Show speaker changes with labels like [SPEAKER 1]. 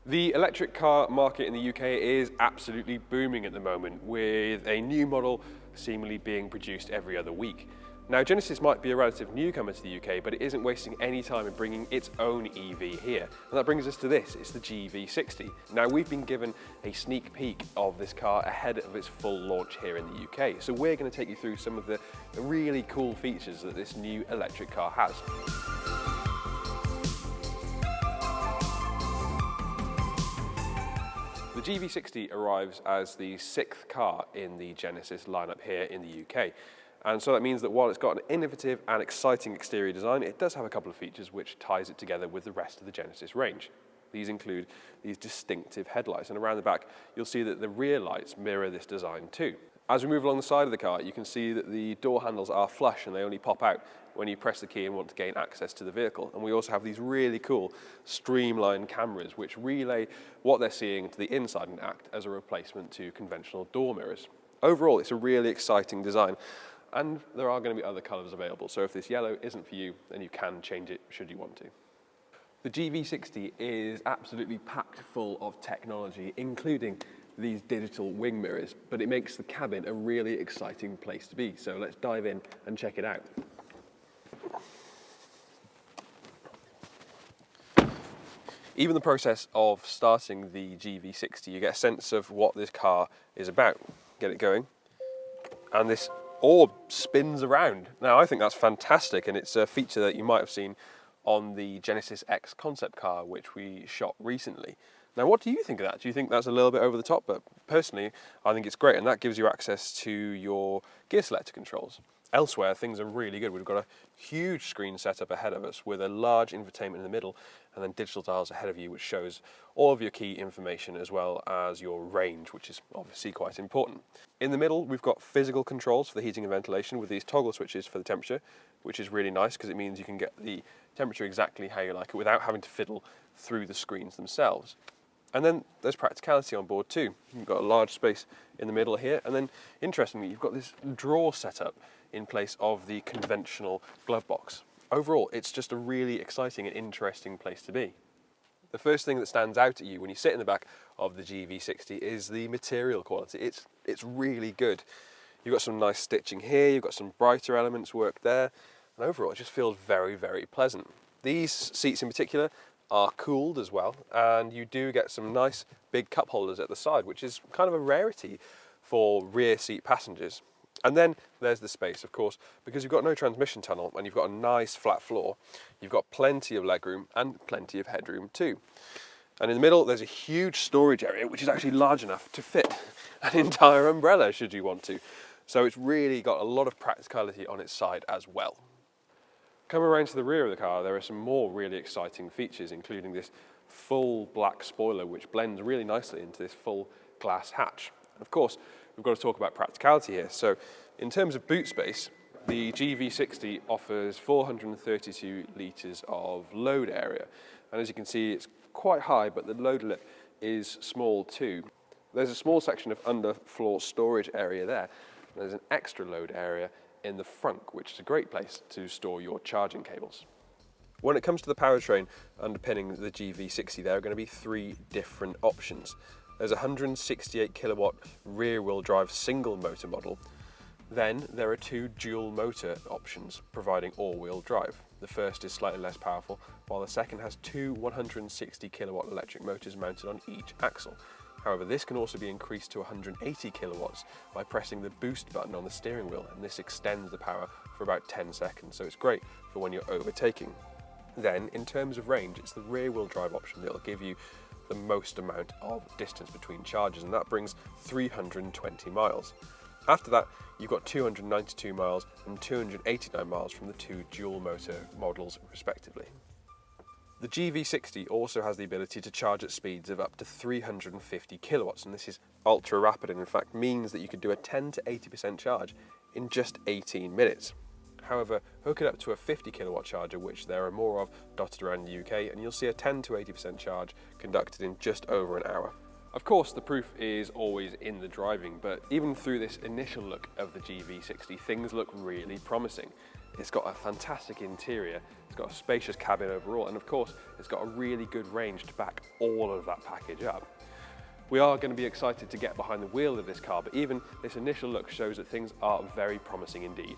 [SPEAKER 1] The electric car market in the UK is absolutely booming at the moment, with a new model seemingly being produced every other week. Now, Genesis might be a relative newcomer to the UK, but it isn't wasting any time in bringing its own EV here. And that brings us to this, it's the GV60. Now, we've been given a sneak peek of this car ahead of its full launch here in the UK. So we're going to take you through some of the really cool features that this new electric car has. The GV60 arrives as the 6th car in the Genesis lineup here in the UK. And so that means that while it's got an innovative and exciting exterior design, it does have a couple of features which ties it together with the rest of the Genesis range. These include these distinctive headlights, and around the back you'll see that the rear lights mirror this design too. As we move along the side of the car, you can see that the door handles are flush and they only pop out when you press the key and want to gain access to the vehicle. And we also have these really cool streamlined cameras which relay what they're seeing to the inside and act as a replacement to conventional door mirrors. Overall, it's a really exciting design. And there are going to be other colours available, so if this yellow isn't for you, then you can change it should you want to. The GV60 is absolutely packed full of technology, including these digital wing mirrors, but it makes the cabin a really exciting place to be. So let's dive in and check it out. Even the process of starting the GV60, you get a sense of what this car is about. Get it going, and this orb spins around. Now, I think that's fantastic, and it's a feature that you might have seen on the Genesis X concept car, which we shot recently. Now, what do you think of that? Do you think that's a little bit over the top? But personally, I think it's great, and that gives you access to your gear selector controls. Elsewhere, things are really good. We've got a huge screen set up ahead of us with a large infotainment in the middle and then digital dials ahead of you, which shows all of your key information as well as your range, which is obviously quite important. In the middle, we've got physical controls for the heating and ventilation with these toggle switches for the temperature, which is really nice because it means you can get the temperature exactly how you like it without having to fiddle through the screens themselves. And then there's practicality on board too. You've got a large space in the middle here, and then interestingly, you've got this drawer set up in place of the conventional glove box. Overall, it's just a really exciting and interesting place to be. The first thing that stands out at you when you sit in the back of the GV60 is the material quality. It's really good. You've got some nice stitching here, you've got some brighter elements worked there, and overall it just feels very, very pleasant. These seats in particular are cooled as well, and you do get some nice big cup holders at the side, which is kind of a rarity for rear seat passengers. And then there's the space, of course, because you've got no transmission tunnel and you've got a nice flat floor. You've got plenty of legroom and plenty of headroom too. And in the middle, there's a huge storage area, which is actually large enough to fit an entire umbrella should you want to. So it's really got a lot of practicality on its side as well. Coming around to the rear of the car, there are some more really exciting features, including this full black spoiler, which blends really nicely into this full glass hatch. And of course, we've got to talk about practicality here. So in terms of boot space, the GV60 offers 432 litres of load area. And as you can see, it's quite high, but the load lip is small too. There's a small section of underfloor storage area there. There's an extra load area in the front, which is a great place to store your charging cables. When it comes to the powertrain underpinning the GV60, there are going to be 3 different options. There's a 168 kilowatt rear wheel drive single motor model. Then there are 2 dual motor options providing all-wheel drive. The first is slightly less powerful, while the second has 2 160 kilowatt electric motors mounted on each axle. However, this can also be increased to 180 kilowatts by pressing the boost button on the steering wheel, and this extends the power for about 10 seconds, so it's great for when you're overtaking. Then, in terms of range, it's the rear wheel drive option that will give you the most amount of distance between charges, and that brings 320 miles. After that, you've got 292 miles and 289 miles from the 2 dual motor models respectively. The GV60 also has the ability to charge at speeds of up to 350 kilowatts, and this is ultra rapid and in fact means that you could do a 10 to 80% charge in just 18 minutes. However, hook it up to a 50 kilowatt charger, which there are more of dotted around the UK, and you'll see a 10 to 80% charge conducted in just over an hour. Of course, the proof is always in the driving, but even through this initial look of the GV60, things look really promising. It's got a fantastic interior, it's got a spacious cabin overall, and of course, it's got a really good range to back all of that package up. We are going to be excited to get behind the wheel of this car, but even this initial look shows that things are very promising indeed.